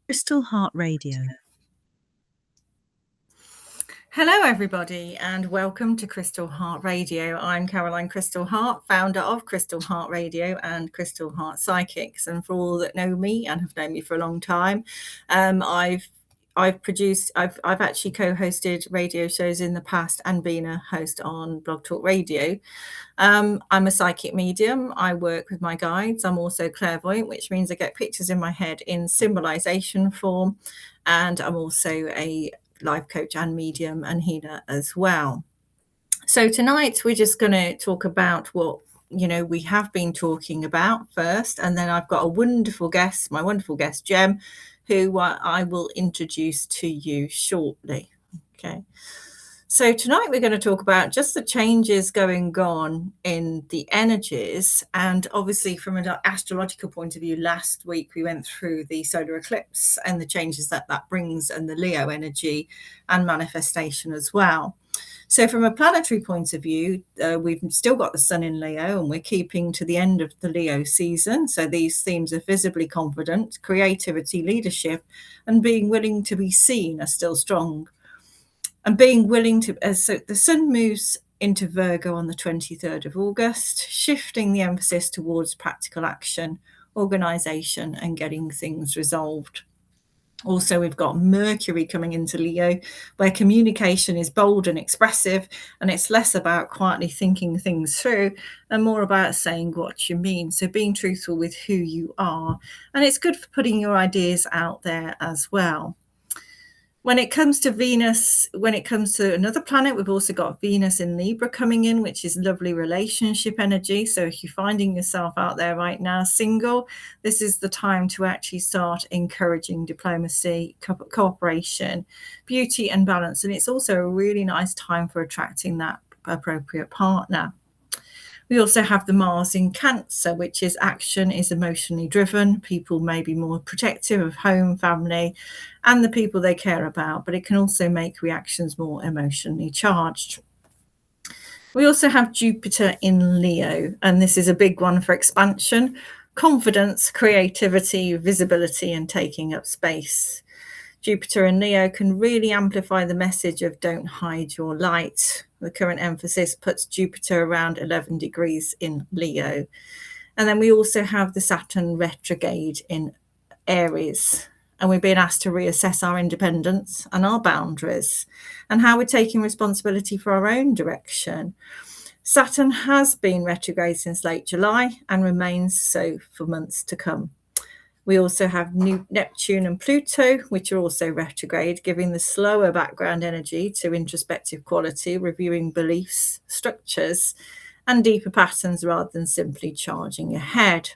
Crystal Heart Radio. Hello, everybody, and welcome to Crystal Heart Radio. I'm Caroline Crystal Heart, founder of Crystal Heart Radio and Crystal Heart Psychics. And for all that know me and have known me for a long time, I've actually co-hosted radio shows in the past and been a host on Blog Talk Radio. I'm a psychic medium. I work with my guides. I'm also clairvoyant, which means I get pictures in my head in symbolization form. And I'm also a life coach and medium and healer as well. So tonight we're just going to talk about what we have been talking about first, and then I've got a wonderful guest, my wonderful guest Jem, who I will introduce to you shortly. Okay. So tonight we're going to talk about just the changes going on in the energies, and obviously from an astrological point of view, last week we went through the solar eclipse and the changes that brings, and the Leo energy and manifestation as well. So from a planetary point of view, we've still got the sun in Leo, and we're keeping to the end of the Leo season. So these themes of visibly confident, creativity, leadership, and being willing to be seen are still strong. And being willing to, so the sun moves into Virgo on the 23rd of August, shifting the emphasis towards practical action, organisation, and getting things resolved. Also, we've got Mercury coming into Leo, where communication is bold and expressive, and it's less about quietly thinking things through and more about saying what you mean. So being truthful with who you are. And it's good for putting your ideas out there as well. When it comes to Venus, when it comes to another planet, we've also got Venus in Libra coming in, which is lovely relationship energy. So if you're finding yourself out there right now single, this is the time to actually start encouraging diplomacy, cooperation, beauty and balance. And it's also a really nice time for attracting that appropriate partner. We also have the Mars in Cancer, which is action is emotionally driven. People may be more protective of home, family, and the people they care about, but it can also make reactions more emotionally charged. We also have Jupiter in Leo, and this is a big one for expansion, confidence, creativity, visibility, and taking up space. Jupiter in Leo can really amplify the message of don't hide your light. The current emphasis puts Jupiter around 11 degrees in Leo. And then we also have the Saturn retrograde in Aries. And we're being asked to reassess our independence and our boundaries and how we're taking responsibility for our own direction. Saturn has been retrograde since late July and remains so for months to come. We also have Neptune and Pluto, which are also retrograde, giving the slower background energy to introspective quality, reviewing beliefs, structures, and deeper patterns rather than simply charging ahead.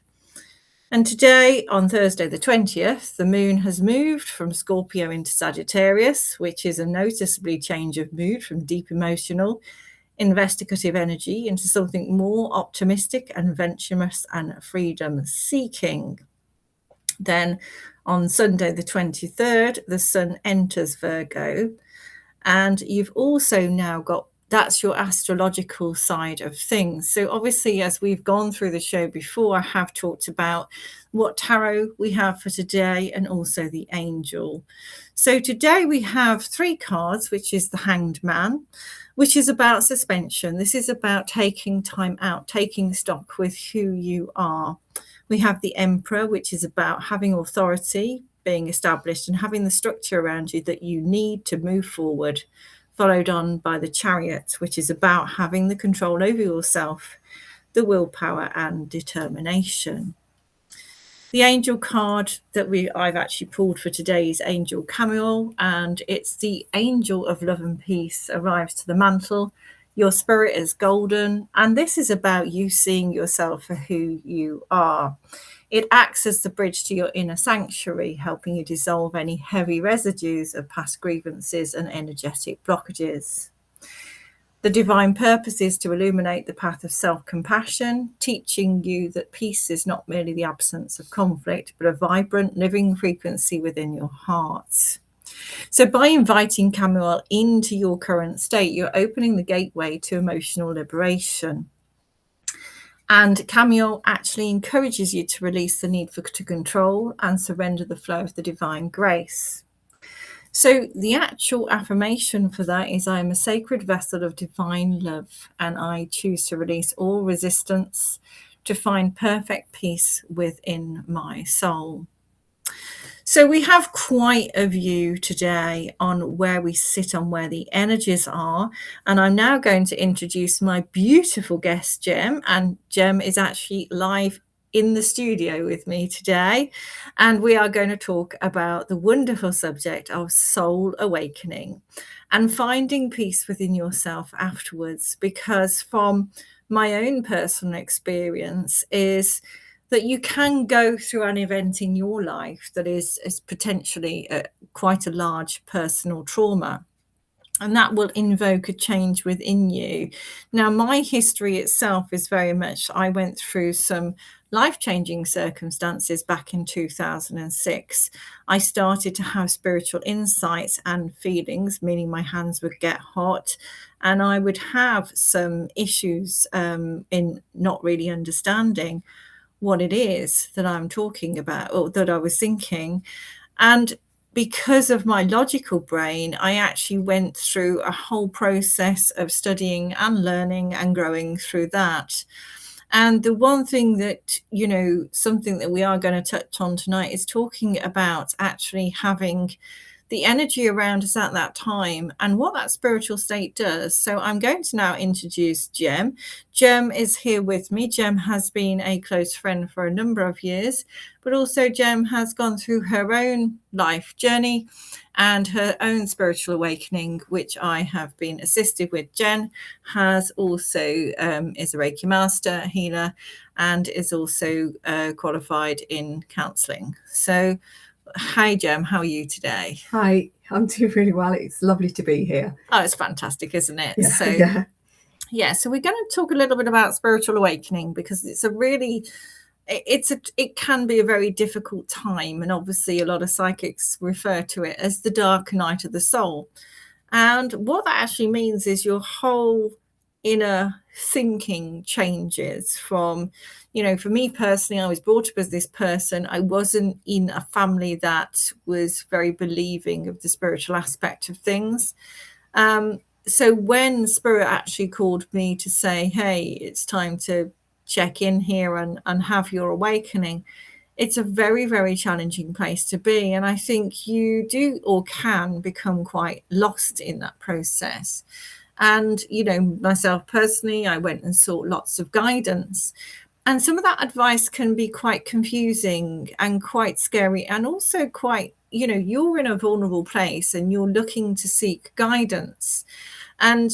And today, on Thursday the 20th, the moon has moved from Scorpio into Sagittarius, which is a noticeably change of mood from deep emotional, investigative energy into something more optimistic and adventurous and freedom-seeking. Then on Sunday the 23rd, the sun enters Virgo, and you've also now got, that's your astrological side of things. So obviously, as we've gone through the show before, I have talked about what tarot we have for today and also the angel. So today we have 3 cards, which is the Hanged Man, which is about suspension. This is about taking time out, taking stock with who you are. We have the Emperor, which is about having authority, being established, and having the structure around you that you need to move forward, followed on by the Chariot, which is about having the control over yourself, the willpower and determination. The angel card that I've actually pulled for today is Angel Camuel, and it's the angel of love and peace arrives to the mantle. Your spirit is golden, and this is about you seeing yourself for who you are. It acts as the bridge to your inner sanctuary, helping you dissolve any heavy residues of past grievances and energetic blockages. The divine purpose is to illuminate the path of self-compassion, teaching you that peace is not merely the absence of conflict, but a vibrant, living frequency within your heart. So by inviting Camuel into your current state, you're opening the gateway to emotional liberation. And chamomile actually encourages you to release the need to control and surrender the flow of the divine grace. So the actual affirmation for that is, I am a sacred vessel of divine love, and I choose to release all resistance to find perfect peace within my soul. So we have quite a view today on where we sit, on where the energies are. And I'm now going to introduce my beautiful guest, Jem. And Jem is actually live in the studio with me today. And we are going to talk about the wonderful subject of soul awakening and finding peace within yourself afterwards. Because from my own personal experience is that you can go through an event in your life that is potentially quite a large personal trauma, and that will invoke a change within you. Now, my history itself is very much, I went through some life-changing circumstances back in 2006. I started to have spiritual insights and feelings, meaning my hands would get hot, and I would have some issues in not really understanding what it is that I'm talking about or that I was thinking. And because of my logical brain, I actually went through a whole process of studying and learning and growing through that. And the one thing that, something that we are going to touch on tonight is talking about actually having the energy around us at that time and what that spiritual state does. So I'm going to now introduce Jem. Jem is here with me. Jem has been a close friend for a number of years, but also Jem has gone through her own life journey and her own spiritual awakening, which I have been assisted with. Jen has also is a Reiki master, healer, and is also qualified in counselling. So hi, Jem. How are you today? Hi, I'm doing really well. It's lovely to be here. Oh, it's fantastic, isn't it? Yeah, so, yeah. So we're going to talk a little bit about spiritual awakening because it's it can be a very difficult time, and obviously a lot of psychics refer to it as the dark night of the soul. And what that actually means is your whole inner thinking changes from, for me personally, I was brought up as this person. I wasn't in a family that was very believing of the spiritual aspect of things. So when Spirit actually called me to say, hey, it's time to check in here and have your awakening, it's a very, very challenging place to be. And I think you do or can become quite lost in that process. And, myself personally, I went and sought lots of guidance. And some of that advice can be quite confusing and quite scary, and also quite, you're in a vulnerable place and you're looking to seek guidance. And,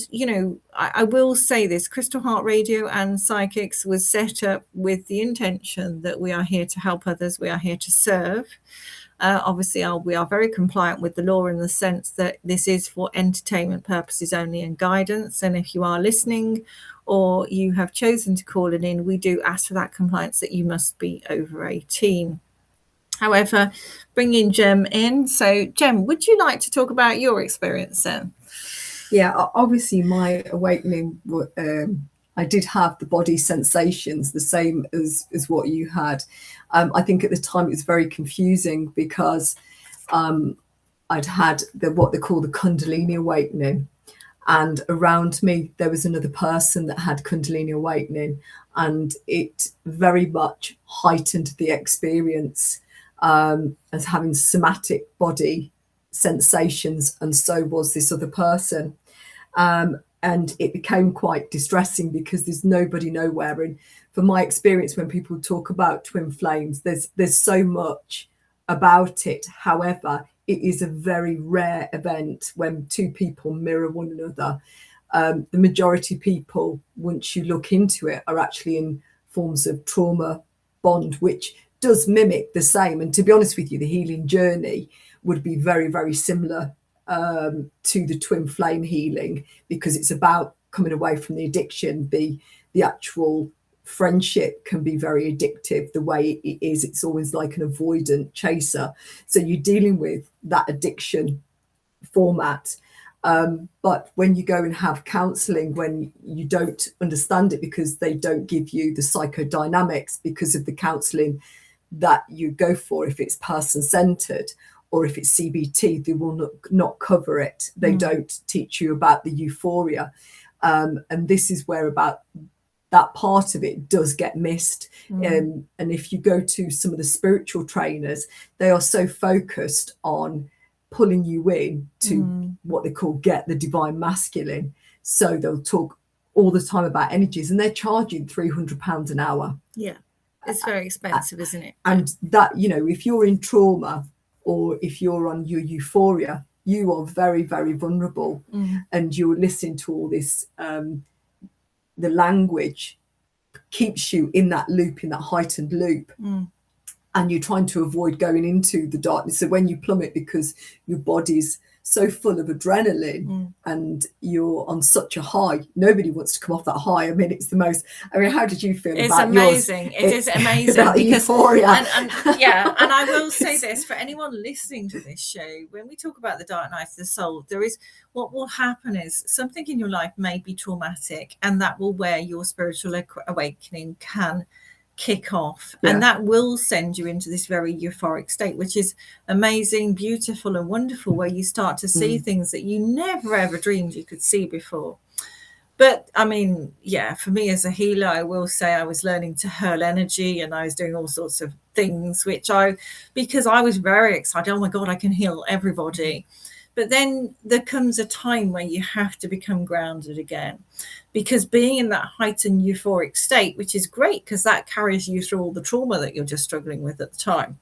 I will say this, Crystal Heart Radio and Psychics was set up with the intention that we are here to help others. We are here to serve. Obviously, we are very compliant with the law in the sense that this is for entertainment purposes only and guidance. And if you are listening or you have chosen to call it in, we do ask for that compliance that you must be over 18. However, bringing Jem in. So, Jem, would you like to talk about your experience then? Yeah, obviously my awakening, I did have the body sensations the same as what you had. I think at the time it was very confusing because I'd had what they call the Kundalini awakening. And around me, there was another person that had Kundalini awakening, and it very much heightened the experience as having somatic body sensations, and so was this other person. And it became quite distressing because there's nobody nowhere. And from my experience, when people talk about twin flames, there's so much about it. However, it is a very rare event when two people mirror one another. The majority of people, once you look into it, are actually in forms of trauma bond, which does mimic the same. And to be honest with you, the healing journey would be very, very similar to the twin flame healing, because it's about coming away from the addiction. The actual friendship can be very addictive the way it is. It's always like an avoidant chaser. So you're dealing with that addiction format. But when you go and have counselling, when you don't understand it because they don't give you the psychodynamics because of the counselling that you go for, if it's person-centred or if it's CBT, they will not cover it. They don't teach you about the euphoria. And this is where about that part of it does get missed. And if you go to some of the spiritual trainers, they are so focused on pulling you in to what they call get the divine masculine. So they'll talk all the time about energies, and they're charging £300 an hour. Yeah, it's very expensive, isn't it? And that, you know, if you're in trauma or if you're on your euphoria, you are very, very vulnerable. And you're listening to all this, the language keeps you in that loop, in that heightened loop. And you're trying to avoid going into the darkness. So when you plummet because your body's so full of adrenaline and you're on such a high, nobody wants to come off that high. I mean, it's the most, I mean, how did you feel about amazing. yours? It is amazing. About because, euphoria. And I will say this for anyone listening to this show, when we talk about the dark night of the soul, there is, what will happen is something in your life may be traumatic, and that will where your spiritual awakening can kick off, and that will send you into this very euphoric state, which is amazing, beautiful and wonderful, where you start to see things that you never ever dreamed you could see before. But I mean, for me as a healer, I will say I was learning to hurl energy, and I was doing all sorts of things because I was very excited. Oh my God, I can heal everybody. But then there comes a time where you have to become grounded again, because being in that heightened euphoric state, which is great because that carries you through all the trauma that you're just struggling with at the time.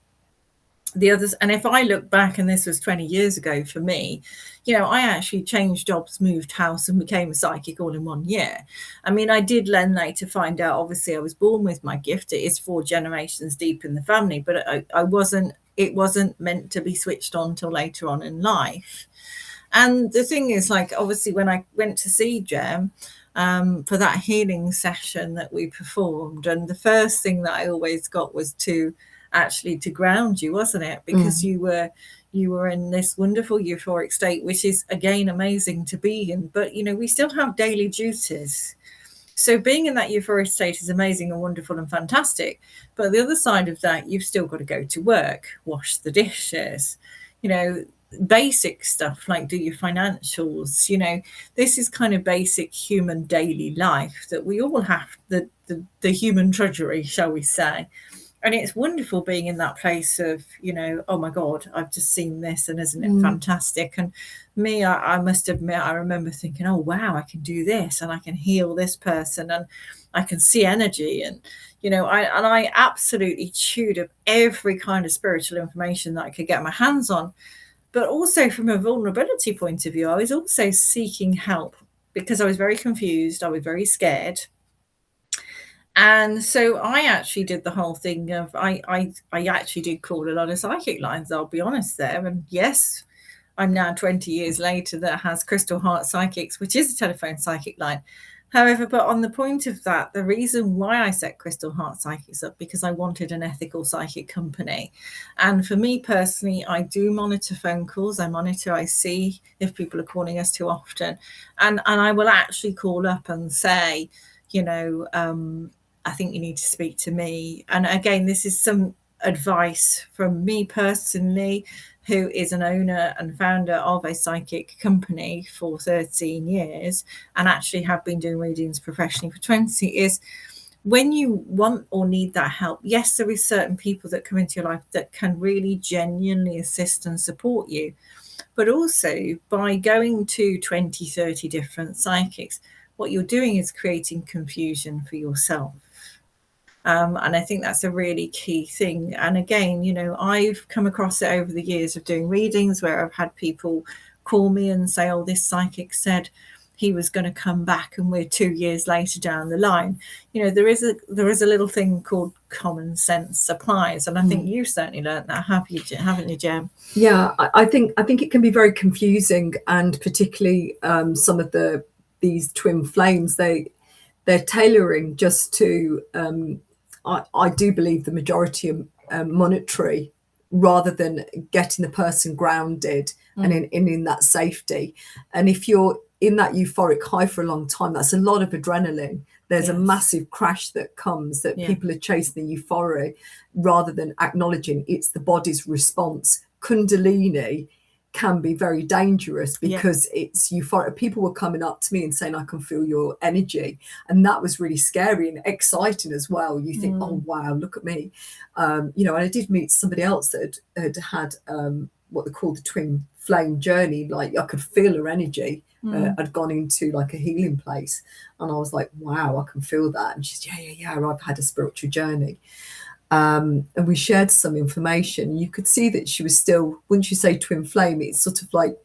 The others, and if I look back, and this was 20 years ago for me, you know, I actually changed jobs, moved house, and became a psychic all in 1 year. I mean, I did then later find out, obviously I was born with my gift. It is 4 generations deep in the family, but it wasn't meant to be switched on till later on in life. And the thing is, like, obviously when I went to see Jem for that healing session that we performed, and the first thing that I always got was to ground you, wasn't it? Because you were in this wonderful euphoric state, which is again amazing to be in, but you know, we still have daily duties. So being in that euphoric state is amazing and wonderful and fantastic, but the other side of that, you've still got to go to work, wash the dishes, you know, basic stuff like do your financials. You know, this is kind of basic human daily life that we all have, the human drudgery, shall we say. And it's wonderful being in that place of, you know, oh my God, I've just seen this, and isn't it fantastic? And me, I must admit, I remember thinking, oh wow, I can do this, and I can heal this person, and I can see energy, and you know, I absolutely chewed up every kind of spiritual information that I could get my hands on. But also from a vulnerability point of view, I was also seeking help because I was very confused. I was very scared. And so I actually did the whole thing of, I actually did call a lot of psychic lines, I'll be honest there. And yes, I'm now 20 years later that has Crystal Heart Psychics, which is a telephone psychic line. However, but on the point of that, the reason why I set Crystal Heart Psychics up, because I wanted an ethical psychic company. And for me personally, I do monitor phone calls. I see if people are calling us too often. And I will actually call up and say, you know, I think you need to speak to me. And again, this is some advice from me personally, who is an owner and founder of a psychic company for 13 years and actually have been doing readings professionally for 20, is when you want or need that help, yes, there is certain people that come into your life that can really genuinely assist and support you. But also by going to 20, 30 different psychics, what you're doing is creating confusion for yourself. And I think that's a really key thing. And again, you know, I've come across it over the years of doing readings where I've had people call me and say, oh, this psychic said he was going to come back, and we're 2 years later down the line. You know, there is a little thing called common sense applies. And I think you've certainly learned that, haven't you, Jem? Yeah, I think it can be very confusing, and particularly some of these twin flames, they're tailoring just to I do believe the majority are monetary rather than getting the person grounded and in that safety. And if you're in that euphoric high for a long time, that's a lot of adrenaline. There's a massive crash that comes, that people are chasing the euphoria rather than acknowledging it's the body's response. Kundalini can be very dangerous because it's euphoric. People were coming up to me and saying, I can feel your energy. And that was really scary and exciting as well. You think, oh, wow, look at me. And I did meet somebody else that had what they call the twin flame journey. Like, I could feel her energy. I'd gone into like a healing place, and I was like, wow, I can feel that. And she's, yeah, I've had a spiritual journey. And we shared some information. You could see that she was still, once you say twin flame, it's sort of like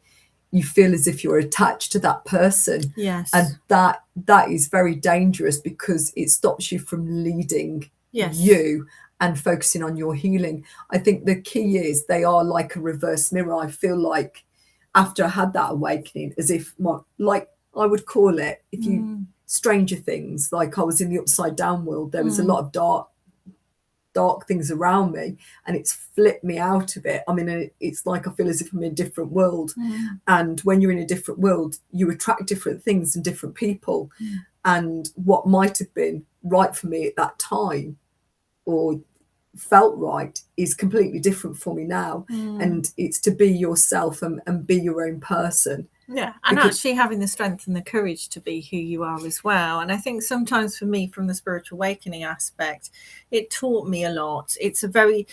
you feel as if you're attached to that person. Yes. And that is very dangerous, because it stops you from leading you and focusing on your healing. I think the key is they are like a reverse mirror. I feel like after I had that awakening, as if like I would call it, if you Stranger Things, like I was in the upside down world, there was a lot of dark things around me, and it's flipped me out of it. I mean, it's like I feel as if I'm in a different world. And when you're in a different world, you attract different things and different people. And what might have been right for me at that time, or felt right, is completely different for me now. And it's to be yourself and be your own person. Yeah, and actually having the strength and the courage to be who you are as well. And I think sometimes for me, from the spiritual awakening aspect, it taught me a lot. It's a very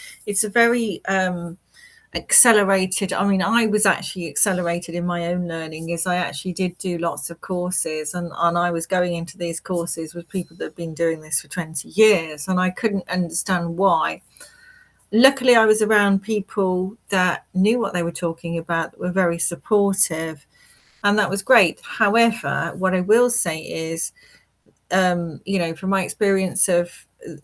accelerated. I mean, I was actually accelerated in my own learning, as I actually did do lots of courses, and I was going into these courses with people that have been doing this for 20 years, and I couldn't understand why. Luckily, I was around people that knew what they were talking about, that were very supportive, and that was great. However, what I will say is, from my experience of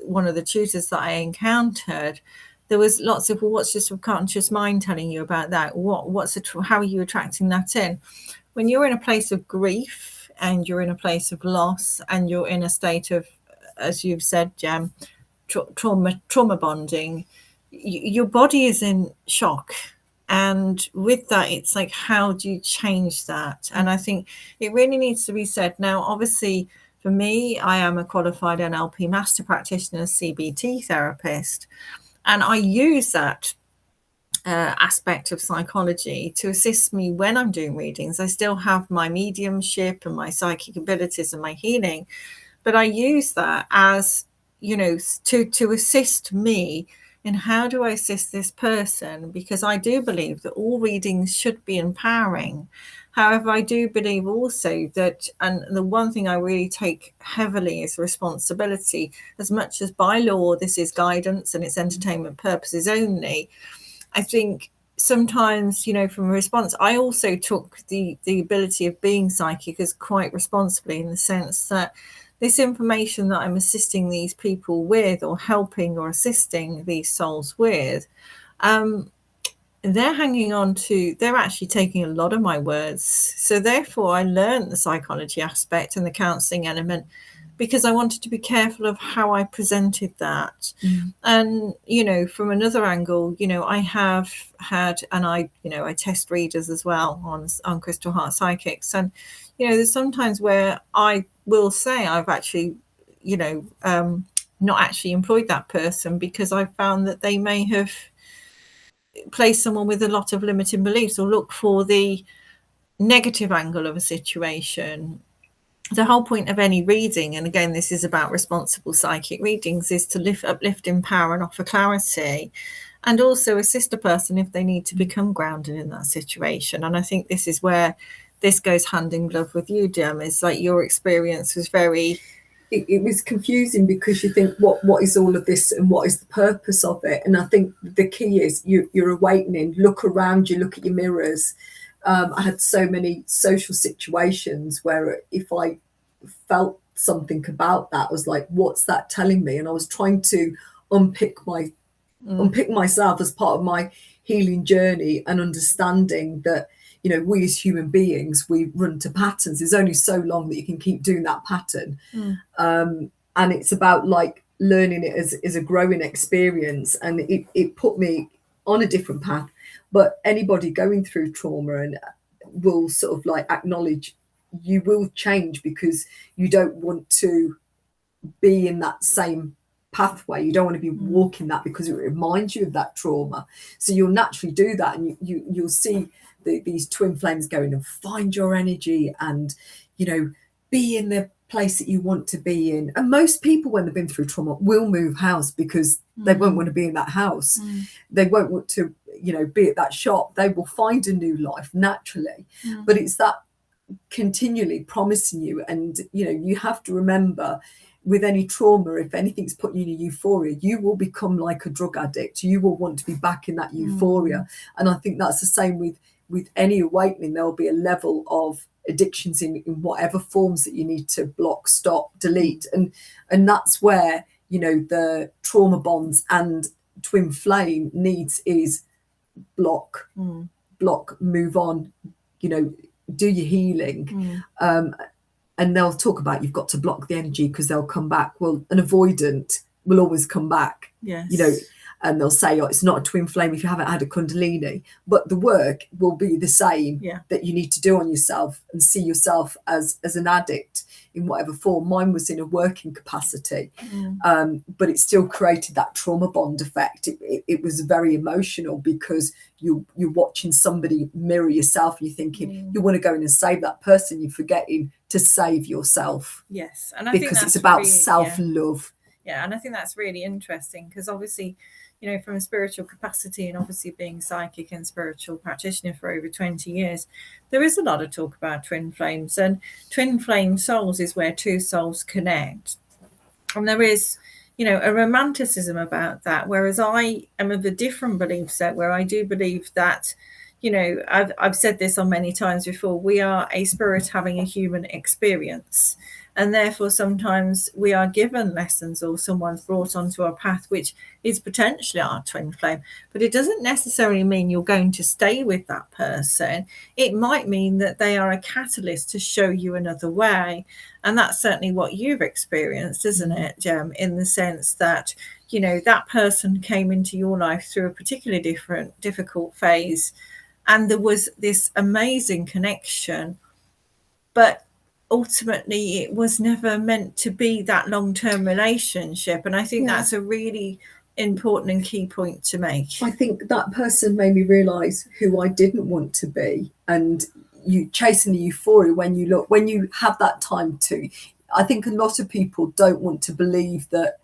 one of the tutors that I encountered, there was lots of, well, what's your subconscious mind telling you about that? How are you attracting that in? When you're in a place of grief, and you're in a place of loss, and you're in a state of, as you've said, Jem, trauma bonding, your body is in shock. And with that, it's like, how do you change that? And I think it really needs to be said. Now, obviously, for me, I am a qualified NLP master practitioner, CBT therapist, and I use that aspect of psychology to assist me when I'm doing readings. I still have my mediumship and my psychic abilities and my healing, but I use that as, to assist me in how do I assist this person, because I do believe that all readings should be empowering. However, I do believe also that, and the one thing I really take heavily is responsibility. As much as by law this is guidance and it's entertainment purposes only, I think sometimes, from a response, I also took the ability of being psychic as quite responsibly, in the sense that this information that I'm assisting these people with, or helping or assisting these souls with, they're hanging on to, they're actually taking a lot of my words. So therefore, I learned the psychology aspect and the counselling element, because I wanted to be careful of how I presented that. And, from another angle, I have had, and I test readers as well on Crystal Heart Psychics. And, there's sometimes where I will say I've actually, not actually employed that person, because I found that they may have placed someone with a lot of limiting beliefs, or look for the negative angle of a situation. The whole point of any reading, and again, this is about responsible psychic readings, is to uplift, empower, and offer clarity, and also assist a person if they need to become grounded in that situation. And I think this is where this goes hand in glove with you, Jem. It's like your experience was very... It was confusing, because you think, what is all of this, and what is the purpose of it? And I think the key is you're awakening. Look around you, look at your mirrors. I had so many social situations where if I felt something about that, I was like, what's that telling me? And I was trying to unpick myself as part of my healing journey, and understanding that, we as human beings, we run to patterns. There's only so long that you can keep doing that pattern. And it's about like learning it as a growing experience. And it put me on a different path. But anybody going through trauma and will sort of like acknowledge you will change because you don't want to be in that same pathway. You don't want to be walking that because it reminds you of that trauma. So you'll naturally do that, and you'll see these twin flames going and find your energy and, you know, be in the place that you want to be in. And most people, when they've been through trauma, will move house because they won't want to be in that house. They won't want to, you know, be at that shop. They will find a new life naturally. But it's that continually promising you, and, you know, you have to remember, with any trauma, if anything's put you in a euphoria, you will become like a drug addict. You will want to be back in that euphoria. And I think that's the same with any awakening. There will be a level of addictions in whatever forms that you need to block, stop, delete. And that's where, you know, the trauma bonds and twin flame needs is block, move on, you know, do your healing. And they'll talk about you've got to block the energy because they'll come back. Well, an avoidant will always come back. Yes. You know, and they'll say, oh, it's not a twin flame if you haven't had a kundalini. But the work will be the same that you need to do on yourself, and see yourself as an addict in whatever form. Mine was in a working capacity, but it still created that trauma bond effect. It was very emotional because you're watching somebody mirror yourself, and you're thinking you want to go in and save that person. You're forgetting to save yourself. Yes, and I because think that's it's about really, self-love. Yeah, and I think that's really interesting because obviously, you know, from a spiritual capacity and obviously being psychic and spiritual practitioner for over 20 years, there is a lot of talk about twin flames, and twin flame souls is where two souls connect. And there is, you know, a romanticism about that, whereas I am of a different belief set where I do believe that, you know, I've said this on many times before, we are a spirit having a human experience. And therefore, sometimes we are given lessons or someone's brought onto our path, which is potentially our twin flame. But it doesn't necessarily mean you're going to stay with that person. It might mean that they are a catalyst to show you another way. And that's certainly what you've experienced, isn't it, Jem? In the sense that, you know, that person came into your life through a particularly difficult phase. And there was this amazing connection. But ultimately it was never meant to be that long-term relationship, and I think that's a really important and key point to make. I think that person made me realize who I didn't want to be, and you chasing the euphoria when you have that time to. I think a lot of people don't want to believe that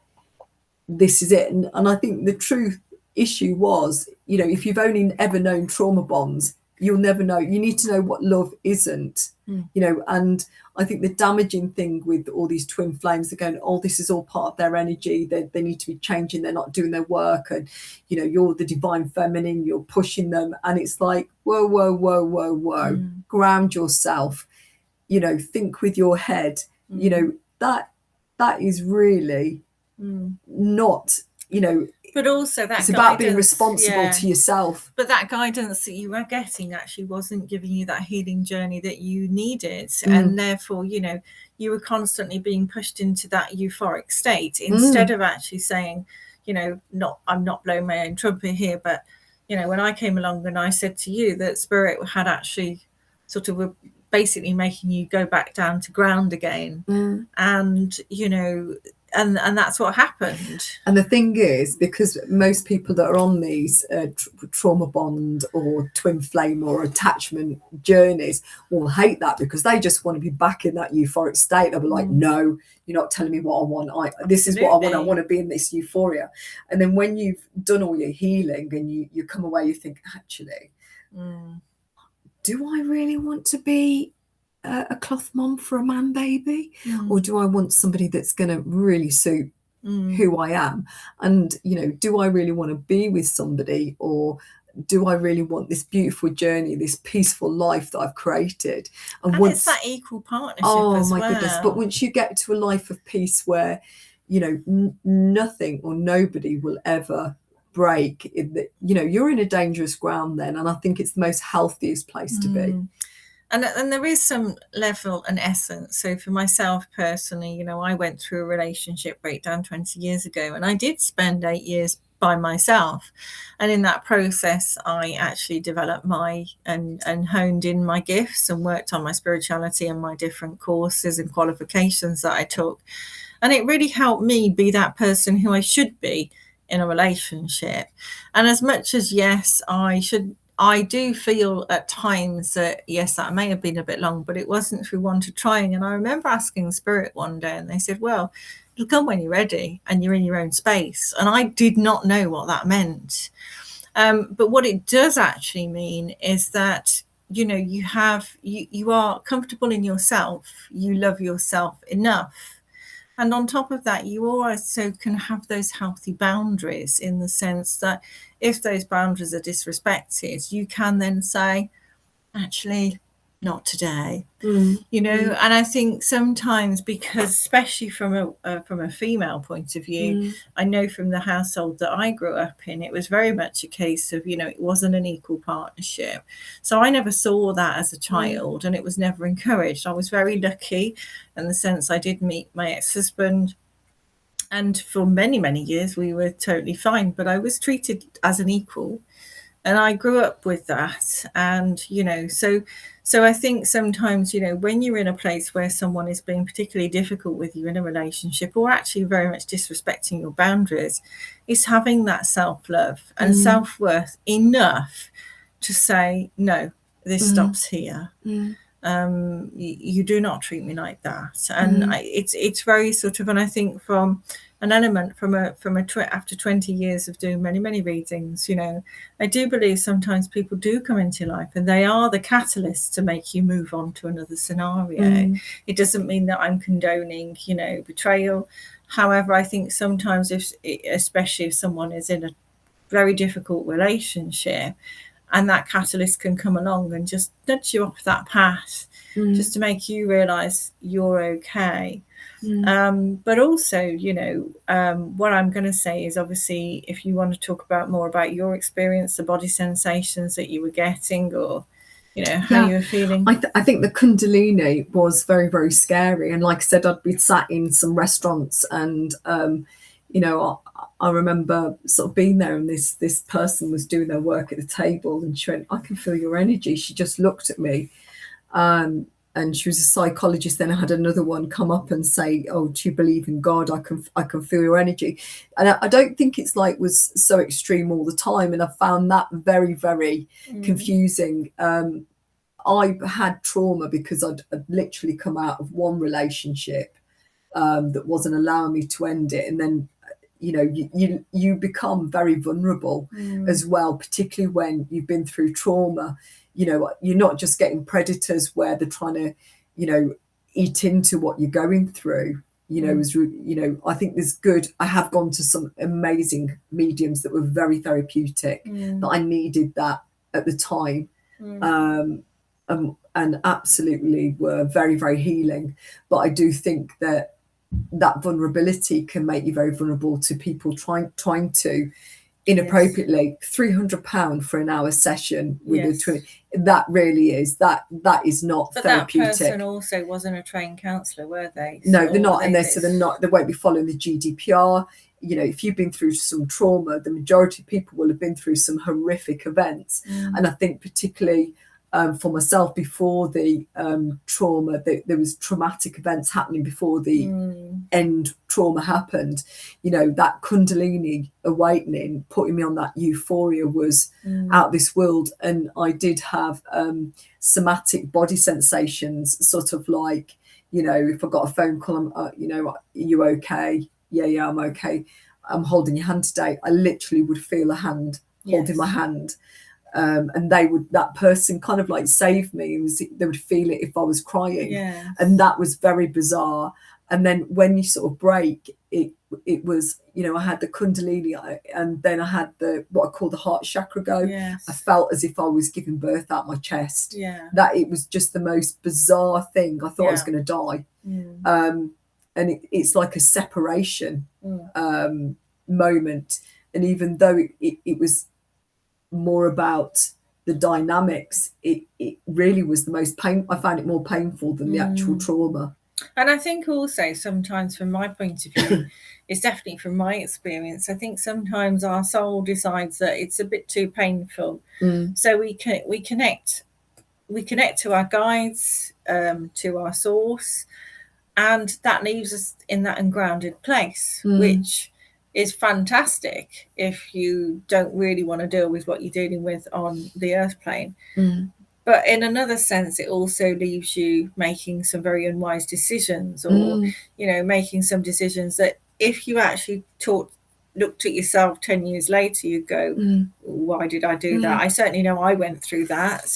this is it, and I think the truth issue was, you know, if you've only ever known trauma bonds, you'll never know. You need to know what love isn't, you know. And I think the damaging thing with all these twin flames, they're going, oh, this is all part of their energy. They need to be changing. They're not doing their work. And, you know, you're the divine feminine, you're pushing them. And it's like, whoa, whoa, whoa, whoa, whoa. Ground yourself, you know, think with your head, you know, that is really not, you know, but also that it's about being responsible to yourself. But that guidance that you were getting actually wasn't giving you that healing journey that you needed. And therefore, you know, you were constantly being pushed into that euphoric state instead of actually saying, you know, I'm not blowing my own trumpet here, but, you know, when I came along and I said to you that spirit had actually sort of basically making you go back down to ground again. And, you know, and that's what happened. And the thing is, because most people that are on these trauma bond or twin flame or attachment journeys will hate that, because they just want to be back in that euphoric state. They'll be like, no, you're not telling me what I want. This is what I want. I want to be in this euphoria. And then when you've done all your healing and you come away, you think, actually, do I really want to be a cloth mom for a man baby, or do I want somebody that's going to really suit who I am? And, you know, do I really want to be with somebody, or do I really want this beautiful journey, this peaceful life that I've created? And once, it's that equal partnership as well. Goodness. But once you get to a life of peace where, you know, nothing or nobody will ever break, you know, you're in a dangerous ground then. And I think it's the most healthiest place to be. And there is some level and essence. So for myself personally, you know, I went through a relationship breakdown 20 years ago, and I did spend 8 years by myself. And in that process, I actually developed and honed in my gifts and worked on my spirituality and my different courses and qualifications that I took. And it really helped me be that person who I should be in a relationship. And as much as, yes, I do feel at times that, yes, that may have been a bit long, but it wasn't through want of trying. And I remember asking Spirit one day, and they said, well, it'll come when you're ready and you're in your own space. And I did not know what that meant. But what it does actually mean is that, you know, you are comfortable in yourself, you love yourself enough. And on top of that, you also can have those healthy boundaries, in the sense that if those boundaries are disrespected, you can then say, actually, not today. You know. And I think sometimes, because especially from a female point of view, I know from the household that I grew up in, it was very much a case of, you know, it wasn't an equal partnership. So I never saw that as a child, and it was never encouraged. I was very lucky in the sense I did meet my ex-husband, and for many, many years we were totally fine, but I was treated as an equal. And I grew up with that. And, you know, so I think sometimes, you know, when you're in a place where someone is being particularly difficult with you in a relationship, or actually very much disrespecting your boundaries, is having that self-love and self-worth enough to say, no, this stops here. You do not treat me like that. And it's very sort of, and I think from an element after 20 years of doing many, many readings, you know, I do believe sometimes people do come into life and they are the catalyst to make you move on to another scenario. It doesn't mean that I'm condoning, you know, betrayal. However, I think sometimes, especially if someone is in a very difficult relationship, and that catalyst can come along and just nudge you off that path, just to make you realize you're okay. But also, you know, what I'm going to say is, obviously, if you want to talk more about your experience, the body sensations that you were getting, or, you know, how you were feeling. I think the Kundalini was very, very scary. And like I said, I'd been sat in some restaurants, and, you know, I remember sort of being there, and this person was doing their work at the table, and she went, I can feel your energy. She just looked at me. And she was a psychologist. Then I had another one come up and say, oh, do you believe in God? I can feel your energy. And I don't think it's like was so extreme all the time. And I found that very, very confusing. I had trauma because I'd literally come out of one relationship that wasn't allowing me to end it. And then, you know, you become very vulnerable as well, particularly when you've been through trauma. You know, you're not just getting predators where they're trying to, you know, eat into what you're going through. You know, I think I have gone to some amazing mediums that were very therapeutic, that I needed that at the time. And absolutely were very, very healing. But I do think that vulnerability can make you very vulnerable to people trying to inappropriately. £300 for an hour session with a twin, that really is that is not but therapeutic. That person also wasn't a trained counsellor, were they? No, they're not. And they won't be following the GDPR. You know, if you've been through some trauma, the majority of people will have been through some horrific events. And I think particularly for myself, before the trauma, there was traumatic events happening before the end trauma happened. You know, that Kundalini awakening, putting me on that euphoria, was out this world. And I did have somatic body sensations, sort of like, you know, if I got a phone call, you know, are you okay? Yeah, I'm okay. I'm holding your hand today. I literally would feel a hand holding my hand. And that person kind of like saved me. They would feel it if I was crying. And that was very bizarre. And then when you sort of break, it was, you know, I had the Kundalini, and then I had what I call the heart chakra go. I felt as if I was giving birth out my chest. That it was just the most bizarre thing. I thought I was going to die. And it's like a separation moment. And even though it was more about the dynamics, it really was the most pain. I found it more painful than the actual trauma. And I think also sometimes, from my point of view, is definitely from my experience. I think sometimes our soul decides that it's a bit too painful, so we connect to our guides, to our source, and that leaves us in that ungrounded place, which is fantastic if you don't really want to deal with what you're dealing with on the earth plane. But in another sense, it also leaves you making some very unwise decisions, or making some decisions that if you actually looked at yourself 10 years later, you'd go, why did I do that? I certainly know I went through that,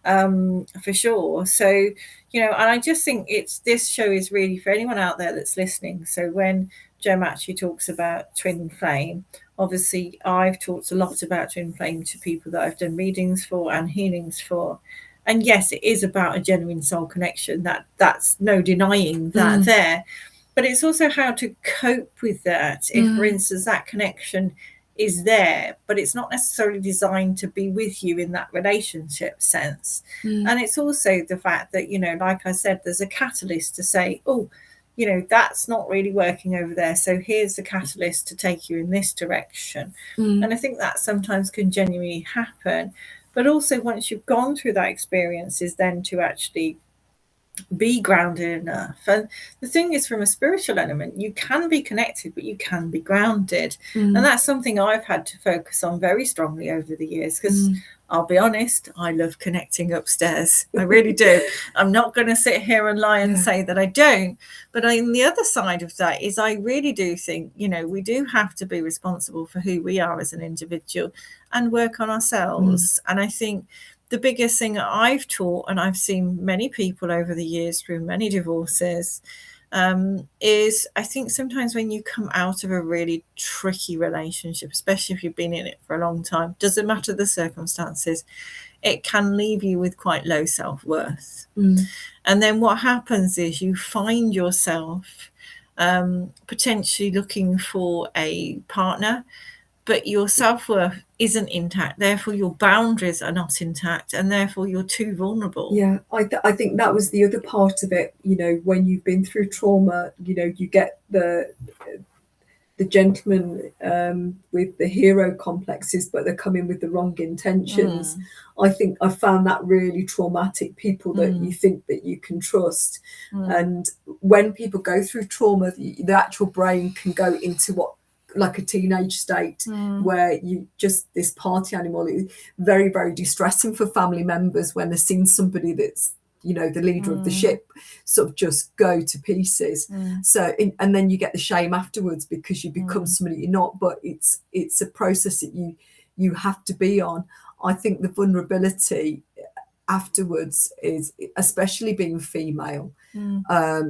for sure. So, and I just think this show is really for anyone out there that's listening. So when Jem actually talks about twin flame, obviously I've talked a lot about twin flame to people that I've done readings for and healings for. And yes, it is about a genuine soul connection. That's no denying that there. But it's also how to cope with that. If, for instance, that connection is there, but it's not necessarily designed to be with you in that relationship sense. And it's also the fact that, like I said, there's a catalyst to say, oh, that's not really working over there, so here's the catalyst to take you in this direction. And I think that sometimes can genuinely happen. But also once you've gone through that experience is then to actually be grounded enough. And the thing is, from a spiritual element, you can be connected, but you can be grounded. And that's something I've had to focus on very strongly over the years, because I'll be honest, I love connecting upstairs. I really do. I'm not going to sit here and lie and say that I don't. But on the other side of that is I really do think, we do have to be responsible for who we are as an individual and work on ourselves. And I think the biggest thing I've taught, and I've seen many people over the years through many divorces, is I think sometimes when you come out of a really tricky relationship, especially if you've been in it for a long time, doesn't matter the circumstances, it can leave you with quite low self-worth. And then what happens is you find yourself potentially looking for a partner, but your self-worth isn't intact, therefore your boundaries are not intact, and therefore you're too vulnerable. I think that was the other part of it. When you've been through trauma, you get the gentleman with the hero complexes, but they're coming with the wrong intentions. I think I found that really traumatic, people that you think that you can trust. And when people go through trauma, the actual brain can go into what, like a teenage state, where you just this party animal. Is very, very distressing for family members when they're seeing somebody that's the leader of the ship sort of just go to pieces. So and then you get the shame afterwards because you become somebody you're not. But it's a process that you have to be on. I think the vulnerability afterwards is, especially being female,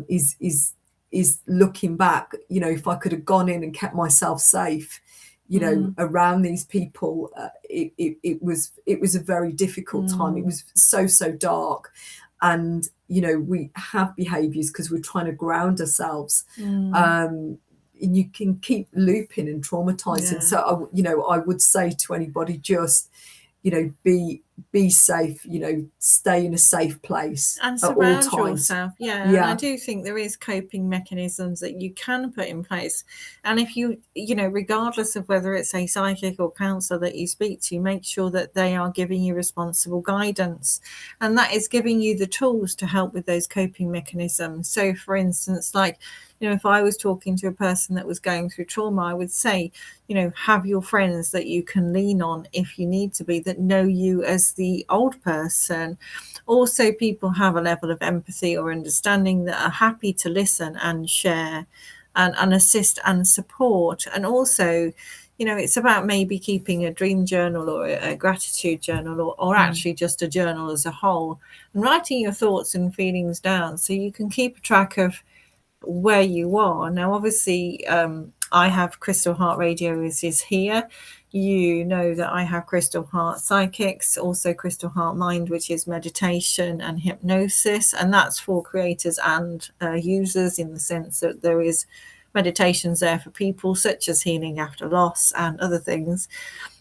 is looking back, if I could have gone in and kept myself safe, around these people, it was a very difficult time. It was so dark. And, we have behaviours because we're trying to ground ourselves. And you can keep looping and traumatizing. So, I would say to anybody, just, be safe, stay in a safe place and at all surround times. yourself. And I do think there is coping mechanisms that you can put in place. And if you regardless of whether it's a psychic or counsellor that you speak to, make sure that they are giving you responsible guidance, and that is giving you the tools to help with those coping mechanisms. So for instance, like, if I was talking to a person that was going through trauma, I would say, have your friends that you can lean on if you need to be, that know you as the old person. Also, people have a level of empathy or understanding that are happy to listen and share and assist and support. And also, it's about maybe keeping a dream journal or a gratitude journal, or actually just a journal as a whole, and writing your thoughts and feelings down so you can keep a track of where you are. Now, obviously, I have Crystal Heart Radio is here. That I have Crystal Heart Psychics, also Crystal Heart Mind, which is meditation and hypnosis, and that's for creators and users, in the sense that there is meditations there for people such as healing after loss and other things.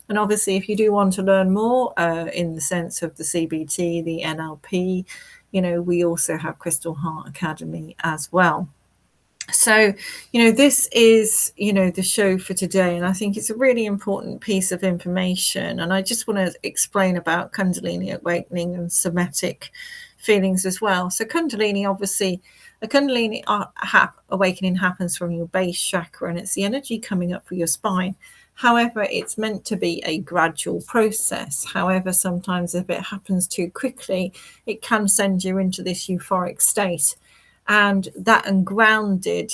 And obviously, if you do want to learn more in the sense of the CBT, the NLP, we also have Crystal Heart Academy as well. So, this is, the show for today, and I think it's a really important piece of information. And I just want to explain about Kundalini awakening and somatic feelings as well. So, Kundalini, obviously, a Kundalini awakening happens from your base chakra, and it's the energy coming up through your spine. However, it's meant to be a gradual process. However, sometimes if it happens too quickly, it can send you into this euphoric state. And that ungrounded,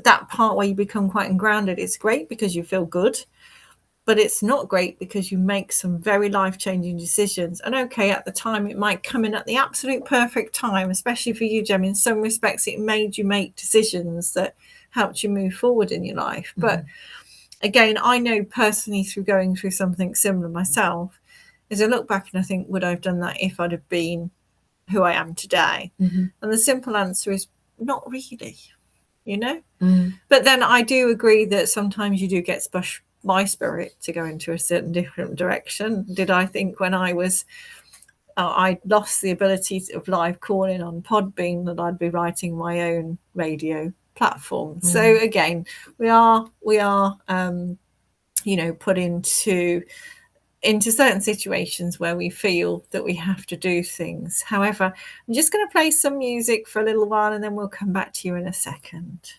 that part where you become quite ungrounded, it's great because you feel good, but it's not great because you make some very life-changing decisions. And okay, at the time it might come in at the absolute perfect time, especially for you, Jem. In some respects it made you make decisions that helped you move forward in your life. But again, I know personally, through going through something similar myself, is I look back and I think, would I have done that if I'd have been who I am today? And the simple answer is not really, But then I do agree that sometimes you do get pushed by spirit to go into a certain different direction. Did I think when I was I lost the ability of live calling on Podbean that I'd be writing my own radio platform? So again, we are put into certain situations where we feel that we have to do things. However, I'm just going to play some music for a little while and then we'll come back to you in a second.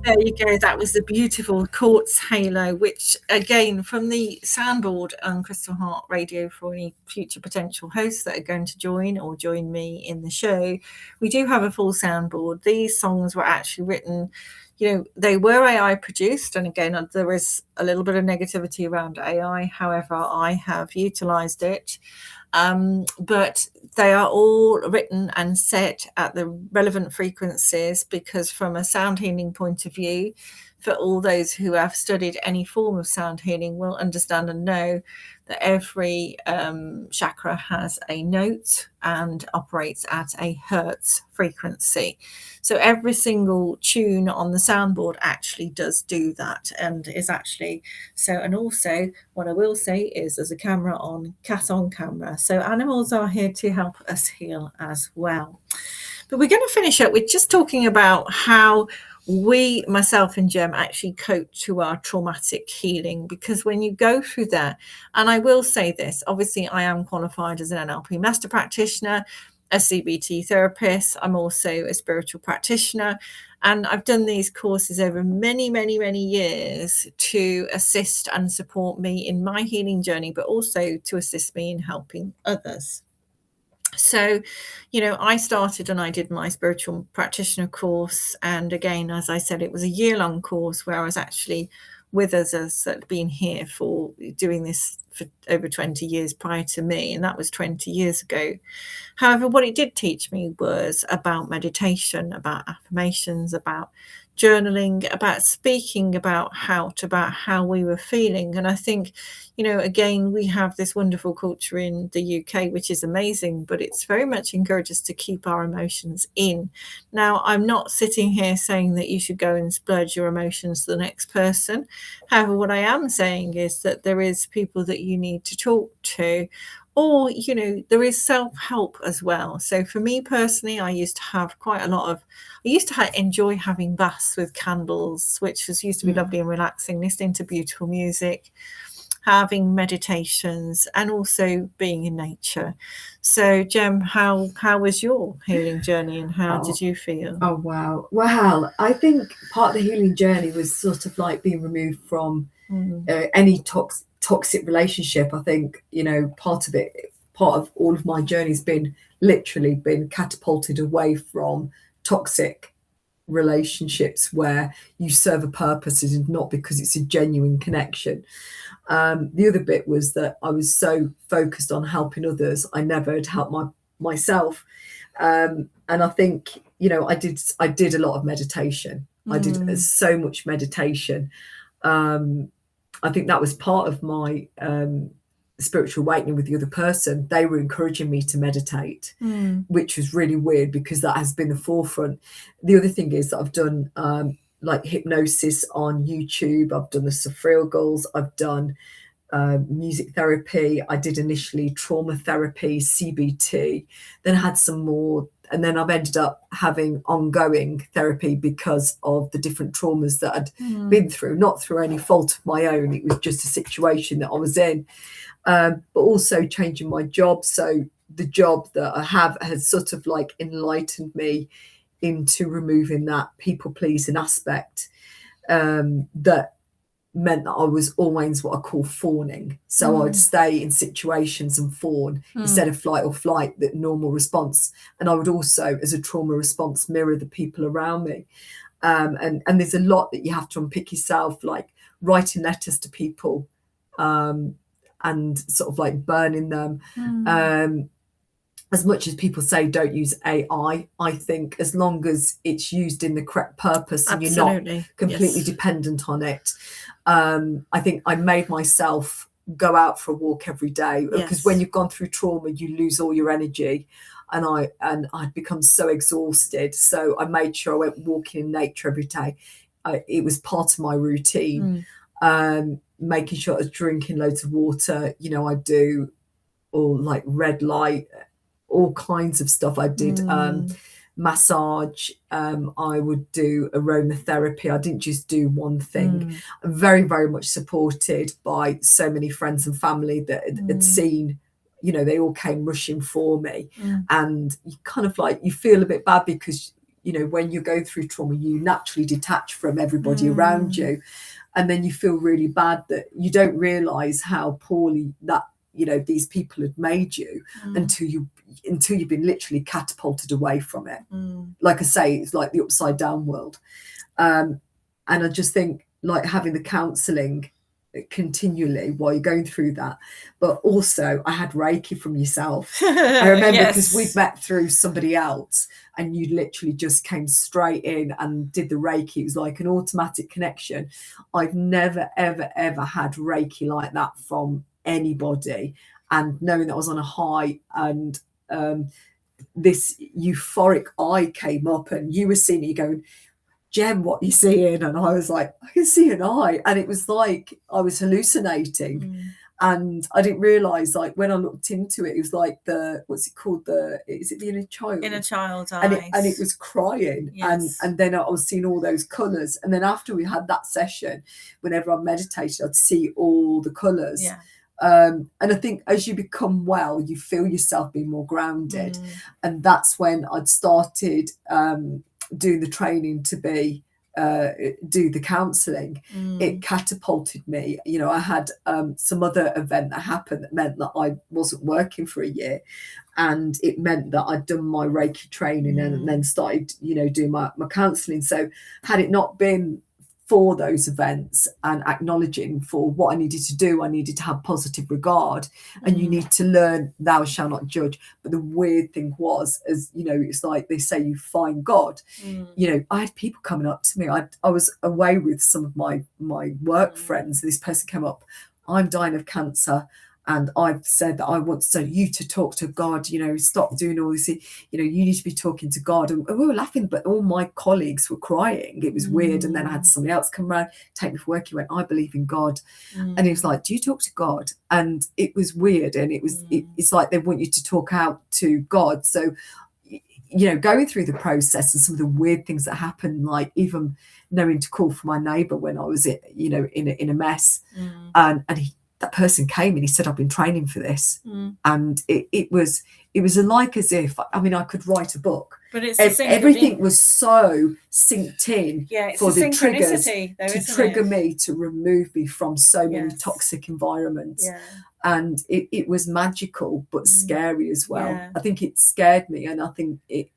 There you go. That was the beautiful quartz halo, which again, from the soundboard on Crystal Heart Radio, for any future potential hosts that are going to join or join me in the show, we do have a full soundboard. These songs were actually written, they were AI produced. And again, there is a little bit of negativity around AI. However, I have utilized it. But they are all written and set at the relevant frequencies, because from a sound healing point of view, for all those who have studied any form of sound healing will understand and know that every chakra has a note and operates at a hertz frequency. So every single tune on the soundboard actually does do that, and is actually so. And also, what I will say is there's a camera on, cat on camera. So animals are here to help us heal as well. But we're going to finish up with just talking about how we, myself and Jem, actually coach to our traumatic healing. Because when you go through that, and I will say this, obviously I am qualified as an NLP master practitioner, a CBT therapist. I'm also a spiritual practitioner. And I've done these courses over many, many, many years to assist and support me in my healing journey, but also to assist me in helping others. So, I started and I did my spiritual practitioner course. And again, as I said, it was a year-long course where I was actually with others that had been here for doing this for over 20 years prior to me. And that was 20 years ago. However, what it did teach me was about meditation, about affirmations, about journaling, about speaking about how we were feeling. And I think, again, we have this wonderful culture in the UK, which is amazing, but it's very much encouraged us to keep our emotions in. Now, I'm not sitting here saying that you should go and splurge your emotions to the next person. However, what I am saying is that there is people that you need to talk to, or, there is self-help as well. So for me personally, I used to have enjoy having baths with candles, which used to be lovely and relaxing, listening to beautiful music, having meditations, and also being in nature. So Jem, how was your healing journey, and how did you feel? Oh, wow. Well, I think part of the healing journey was sort of like being removed from any toxic relationship. I think, part of all of my journey has been literally been catapulted away from toxic relationships where you serve a purpose and not because it's a genuine connection. The other bit was that I was so focused on helping others, I never had helped myself. And I think, I did a lot of meditation. I did so much meditation. I think that was part of my spiritual awakening with the other person. They were encouraging me to meditate, which was really weird because that has been the forefront. The other thing is that I've done like hypnosis on YouTube. I've done the sophrogals. I've done music therapy. I did initially trauma therapy, CBT, then had some more. And then I've ended up having ongoing therapy because of the different traumas that I'd been through, not through any fault of my own. It was just a situation that I was in, but also changing my job. So the job that I have has sort of like enlightened me into removing that people pleasing aspect that meant that I was always what I call fawning. So I'd stay in situations and fawn instead of flight or flight, that normal response. And I would also, as a trauma response, mirror the people around me. And there's a lot that you have to unpick yourself, like writing letters to people and sort of like burning them. As much as people say don't use AI, I think as long as it's used in the correct purpose and you're not completely dependent on it. I think I made myself go out for a walk every day, because when you've gone through trauma, you lose all your energy. And I'd become so exhausted. So I made sure I went walking in nature every day. It was part of my routine. Making sure I was drinking loads of water. I do all like red light, all kinds of stuff. I did massage. I would do aromatherapy. I didn't just do one thing. I'm very, very much supported by so many friends and family that had seen, they all came rushing for me. And you kind of like, you feel a bit bad because when you go through trauma, you naturally detach from everybody around you, and then you feel really bad that you don't realize how poorly that these people had made you until you've been literally catapulted away from it. Like I say, it's like the upside down world. And I just think, like, having the counselling continually while you're going through that. But also, I had Reiki from yourself. I remember, because we'd met through somebody else, and you literally just came straight in and did the Reiki. It was like an automatic connection. I've never, ever, ever had Reiki like that from anybody. And knowing that I was on a high, and this euphoric eye came up, and you were seeing me going, Jem, what are you seeing? And I was like, I can see an eye. And it was like I was hallucinating. And I didn't realise, like, when I looked into it, it was like what's it called? Is it the inner child? Inner child's eyes. And it was crying. Yes. And then I was seeing all those colours. And then after we had that session, whenever I meditated, I'd see all the colours. Yeah. And I think as you become well, you feel yourself being more grounded. And that's when I'd started doing the training to do the counselling. It catapulted me. I had some other event that happened that meant that I wasn't working for a year, and it meant that I'd done my Reiki training and then started doing my counselling. So had it not been for those events and acknowledging for what I needed to do, I needed to have positive regard, and you need to learn thou shalt not judge. But the weird thing was, as it's like they say, you find God. I had people coming up to me. I was away with some of my work friends. This person came up, I'm dying of cancer, and I've said that I want you to talk to God, stop doing all this, you need to be talking to God. And we were laughing, but all my colleagues were crying. It was weird. And then I had somebody else come around, take me for work. He went, I believe in God. And he was like, do you talk to God? And it was weird. And it's like they want you to talk out to God. So, going through the process and some of the weird things that happened, like even knowing to call for my neighbour when I was, in a mess. And that person came and he said, I've been training for this. And it was like as if, I could write a book, but it's everything was so synced in for the triggers to trigger me, to remove me from so many toxic environments. And it was magical, but scary as well. I think it scared me, and I think it,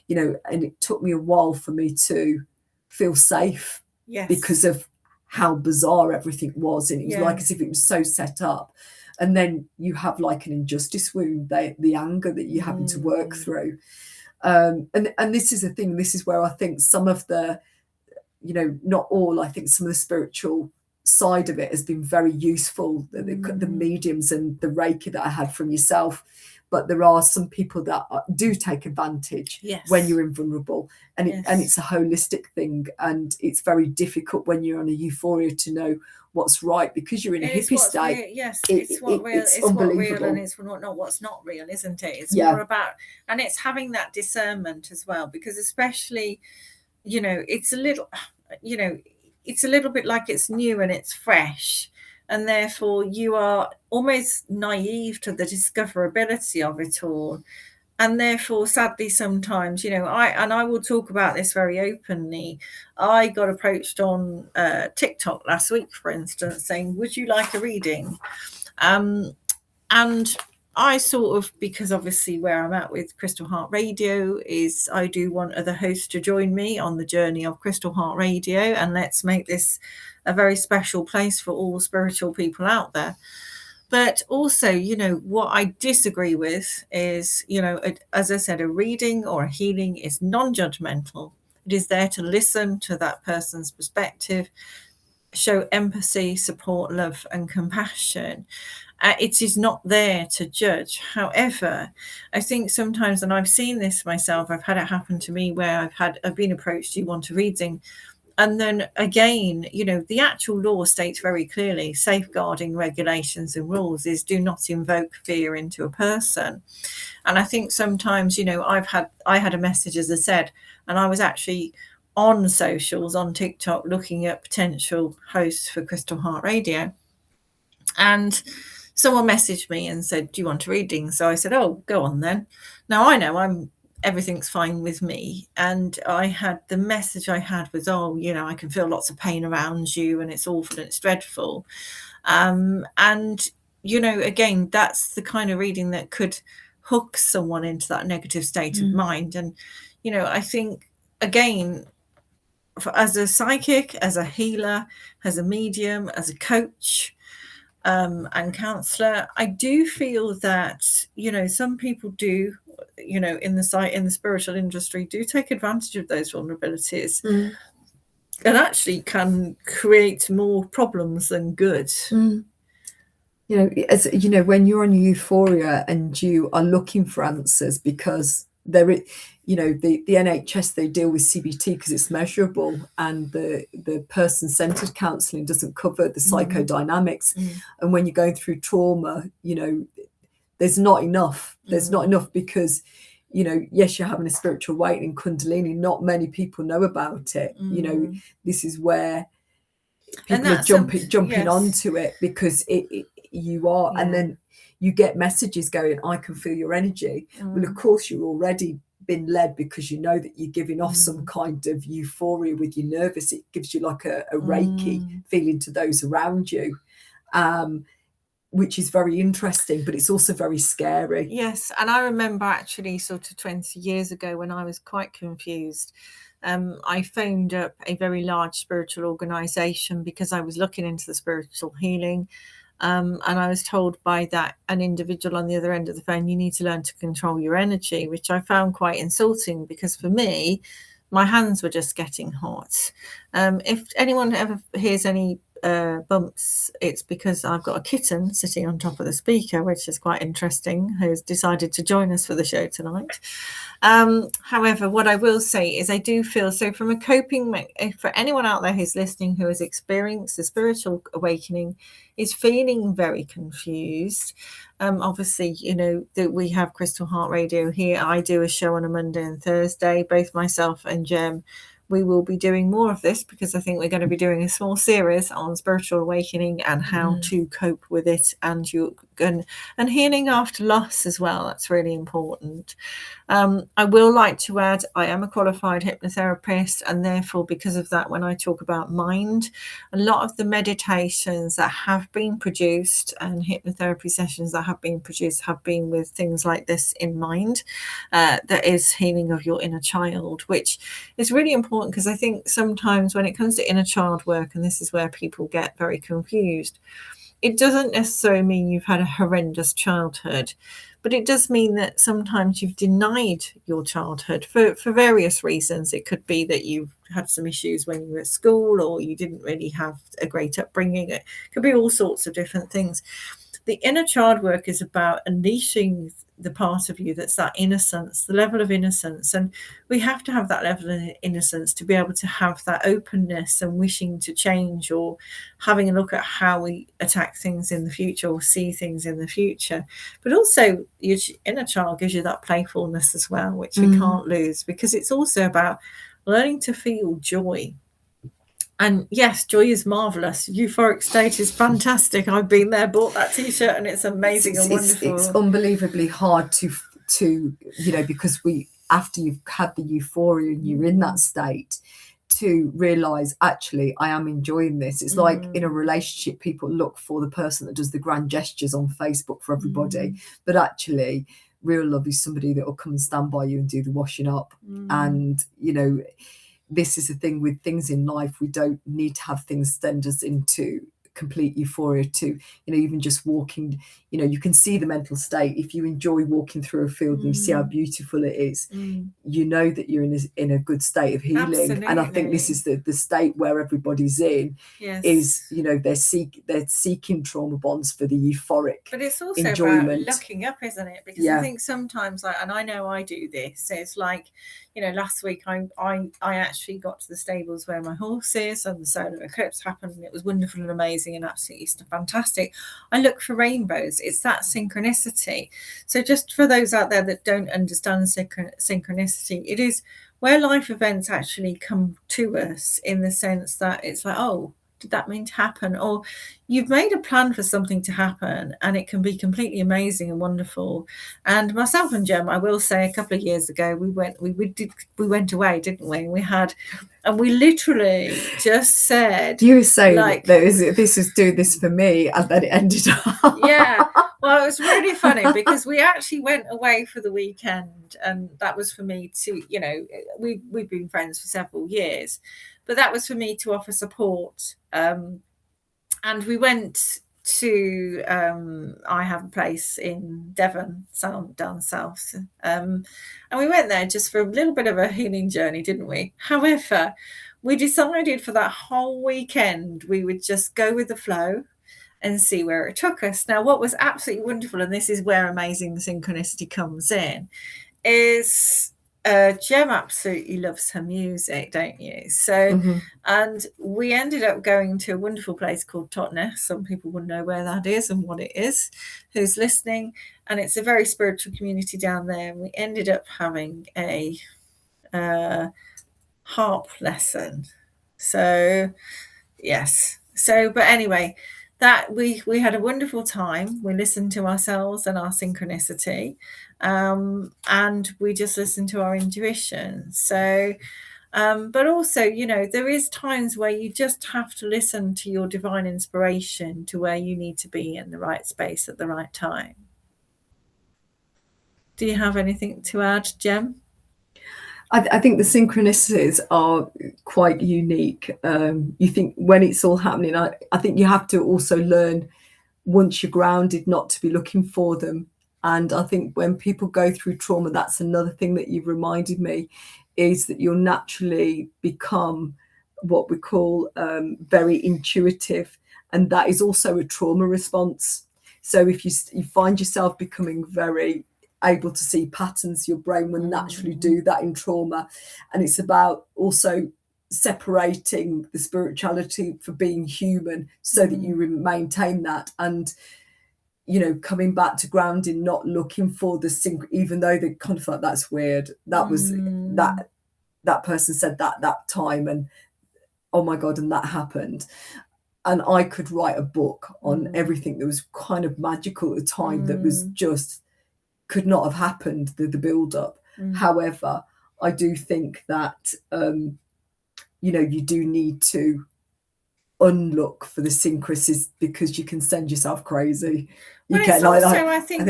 and it took me a while for me to feel safe because of how bizarre everything was. And it was like as if it was so set up. And then you have like an injustice wound, the anger that you're having to work through. And this is the thing, this is where I think some of the, not all, I think some of the spiritual side of it has been very useful, the mediums and the Reiki that I had from yourself. But there are some people that do take advantage when you're invulnerable, and it's a holistic thing, and it's very difficult when you're on a euphoria to know what's right, because you're in a hippie state. It's what real and it's not what's not real, isn't it? It's more about, and it's having that discernment as well, because especially, it's a little bit like it's new and it's fresh. And therefore you are almost naive to the discoverability of it all. And therefore, sadly, sometimes, I will talk about this very openly. I got approached on TikTok last week, for instance, saying, would you like a reading? And I sort of, because obviously where I'm at with Crystal Heart Radio is I do want other hosts to join me on the journey of Crystal Heart Radio, and let's make this a very special place for all spiritual people out there. But also, what I disagree with is, as I said, a reading or a healing is non-judgmental. It is there to listen to that person's perspective, show empathy, support, love, and compassion. It is not there to judge. However, I think sometimes, and I've seen this myself, I've had it happen to me where I've been approached, do you want a reading? And then again, the actual law states very clearly, safeguarding regulations and rules is do not invoke fear into a person. And I think sometimes, I had a message, as I said, and I was actually on socials, on TikTok, looking at potential hosts for Crystal Heart Radio. And someone messaged me and said, do you want a reading? So I said, oh, go on then. Now I know I'm everything's fine with me. And the message I had was, oh, I can feel lots of pain around you and it's awful and it's dreadful. And, again, that's the kind of reading that could hook someone into that negative state of mind. And, I think, again, as a psychic, as a healer, as a medium, as a coach, and counsellor, I do feel that, some people do, in the spiritual industry, do take advantage of those vulnerabilities and actually can create more problems than good. As when you're on euphoria and you are looking for answers, because there is, the NHS, they deal with CBT because it's measurable, and the person-centered counselling doesn't cover the psychodynamics. And when you're going through trauma, there's not enough. There's not enough because, yes, you're having a spiritual awakening, Kundalini. Not many people know about it. This is where people are jumping onto it because you are, and then you get messages going, I can feel your energy. Well, of course, you're already been led because you know that you're giving off some kind of euphoria with your nervous. It gives you like a Reiki feeling to those around you, which is very interesting, but it's also very scary. Yes, and I remember actually sort of 20 years ago when I was quite confused. I phoned up a very large spiritual organisation because I was looking into the spiritual healing. And I was told by an individual on the other end of the phone, you need to learn to control your energy, which I found quite insulting because for me, my hands were just getting hot. If anyone ever hears any bumps, it's because I've got a kitten sitting on top of the speaker, which is quite interesting, who's decided to join us for the show tonight. However, what I will say is I do feel, so from a coping, for anyone out there who's listening who has experienced the spiritual awakening, is feeling very confused. Obviously, that we have Crystal Heart Radio here. I do a show on a Monday and Thursday. Both myself and Jem, we will be doing more of this because I think we're going to be doing a small series on spiritual awakening and how to cope with it, and healing after loss as well. That's really important. I will like to add, I am a qualified hypnotherapist, and therefore, because of that, when I talk about mind, a lot of the meditations that have been produced and hypnotherapy sessions that have been produced have been with things like this in mind. That is healing of your inner child, which is really important because I think sometimes when it comes to inner child work, and this is where people get very confused, it doesn't necessarily mean you've had a horrendous childhood, but it does mean that sometimes you've denied your childhood for various reasons. It could be that you've had some issues when you were at school, or you didn't really have a great upbringing. It could be all sorts of different things. The inner child work is about unleashing the part of you that's that innocence, the level of innocence. And we have to have that level of innocence to be able to have that openness and wishing to change, or having a look at how we attack things in the future or see things in the future. But also your inner child gives you that playfulness as well, which we can't lose, because it's also about learning to feel joy. And yes, joy is marvelous. Euphoric state is fantastic. I've been there, bought that t-shirt, and it's amazing and wonderful. It's unbelievably hard to because after you've had the euphoria and you're in that state, to realize actually I am enjoying this. It's like in a relationship, people look for the person that does the grand gestures on Facebook for everybody, but actually real love is somebody that will come and stand by you and do the washing up. And this is the thing with things in life, we don't need to have things send us into complete euphoria to, even just walking, you can see the mental state. If you enjoy walking through a field and you see how beautiful it is, you know that you're in a good state of healing. Absolutely. And I think this is the state where everybody's in. Yes. Is, they're seeking trauma bonds for the euphoric, but it's also enjoyment. About looking up, isn't it? Because I think sometimes, and I know I do this, it's like, last week I actually got to the stables where my horse is, and the solar eclipse happened, and it was wonderful and amazing and absolutely fantastic. I look for rainbows. It's that synchronicity. So just for those out there that don't understand synchronicity, it is where life events actually come to us, in the sense that it's like, oh, did that mean to happen? Or you've made a plan for something to happen and it can be completely amazing and wonderful. And myself and Jem, I will say, a couple of years ago, we went away, didn't we? And we literally just said, you were saying like, this was doing this for me, and then it ended up. Yeah. Well, it was really funny because we actually went away for the weekend, and that was for me to, we've been friends for several years, but that was for me to offer support. And we went to, I have a place in Devon, down south, and we went there just for a little bit of a healing journey, didn't we? However, we decided for that whole weekend we would just go with the flow and see where it took us. Now, what was absolutely wonderful, and this is where amazing synchronicity comes in, is Jem absolutely loves her music, don't you? So, and we ended up going to a wonderful place called Totnes. Some people wouldn't know where that is and what it is, who's listening. And it's a very spiritual community down there. And we ended up having a harp lesson. So, yes. So, but anyway, that we had a wonderful time. We listened to ourselves and our synchronicity, and we just listened to our intuition. So, but also, there is times where you just have to listen to your divine inspiration, to where you need to be in the right space at the right time. Do you have anything to add, Jem? I think the synchronicities are quite unique. You think when it's all happening, I think you have to also learn, once you're grounded, not to be looking for them. And I think when people go through trauma, that's another thing that you've reminded me, is that you'll naturally become what we call very intuitive. And that is also a trauma response. So if you find yourself becoming very able to see patterns, your brain will naturally do that in trauma. And it's about also separating the spirituality for being human, so that you maintain that, and coming back to grounding, not looking for the even though they kind of like, that's weird, that was that person said that time, and oh my god, and that happened. And I could write a book on everything that was kind of magical at the time, that was just could not have happened, the build up. However, I do think that you do need to unlook for the synchronicities, because you can send yourself crazy. I think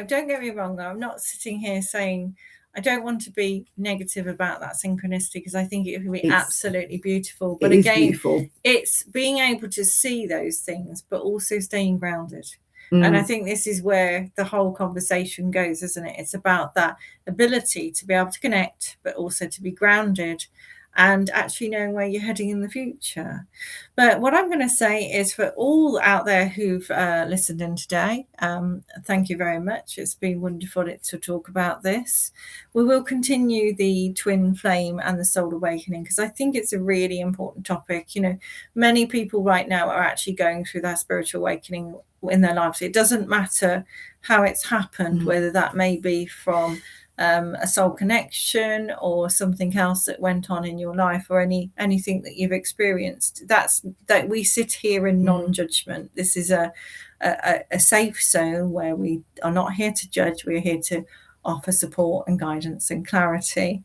don't get me wrong though, I'm not sitting here saying I don't want to be negative about that synchronicity, because I think it would be absolutely beautiful. But again, it's being able to see those things, but also staying grounded. And I think this is where the whole conversation goes, isn't it? It's about that ability to be able to connect, but also to be grounded and actually knowing where you're heading in the future. But what I'm going to say is, for all out there who've listened in today, thank you very much. It's been wonderful to talk about this. We will continue the twin flame and the soul awakening, because I think it's a really important topic. Many people right now are actually going through that spiritual awakening in their lives. It doesn't matter how it's happened, whether that may be from a soul connection or something else that went on in your life, or anything that you've experienced. That we sit here in non-judgment. This is a safe zone where we are not here to judge. We're here to offer support and guidance and clarity.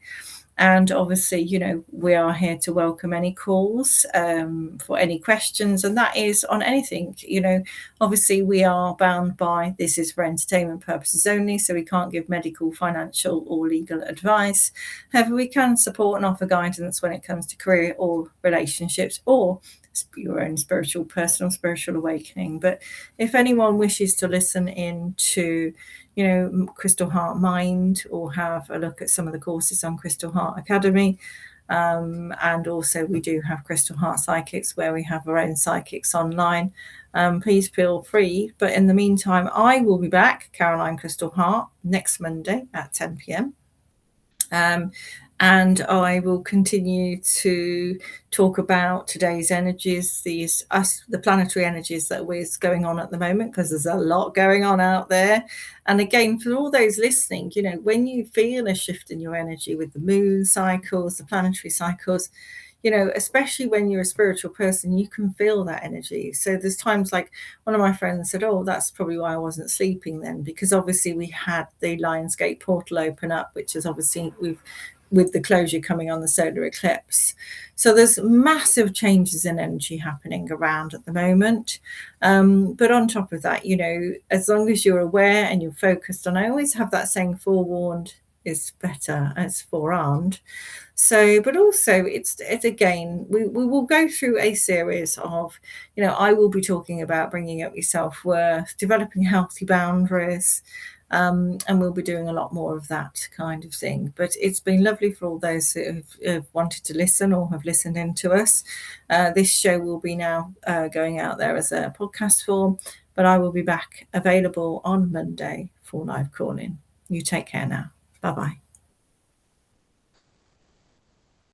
And obviously, we are here to welcome any calls for any questions, and that is on anything. Obviously, we are bound by, this is for entertainment purposes only, so we can't give medical, financial, or legal advice. However, we can support and offer guidance when it comes to career or relationships, or your own personal spiritual awakening. But if anyone wishes to listen in to Crystal Heart Mind, or have a look at some of the courses on Crystal Heart Academy, and also we do have Crystal Heart Psychics, where we have our own psychics online, please feel free. But in the meantime, I will be back, Caroline Crystal Heart, next Monday at 10 p.m. And I will continue to talk about today's energies, the planetary energies that is going on at the moment, because there's a lot going on out there. And again, for all those listening, when you feel a shift in your energy with the moon cycles, the planetary cycles, especially when you're a spiritual person, you can feel that energy. So there's times like one of my friends said, oh, that's probably why I wasn't sleeping then, because obviously we had the Lionsgate portal open up, which is obviously with the closure coming on the solar eclipse. So there's massive changes in energy happening around at the moment. But on top of that, as long as you're aware and you're focused, and I always have that saying, forewarned is better as forearmed. So, but also it's again, we will go through a series of, I will be talking about bringing up your self-worth, developing healthy boundaries, and we'll be doing a lot more of that kind of thing. But it's been lovely for all those who have wanted to listen or have listened in to us. This show will be now going out there as a podcast form, but I will be back available on Monday for live calling. You take care now. Bye-bye.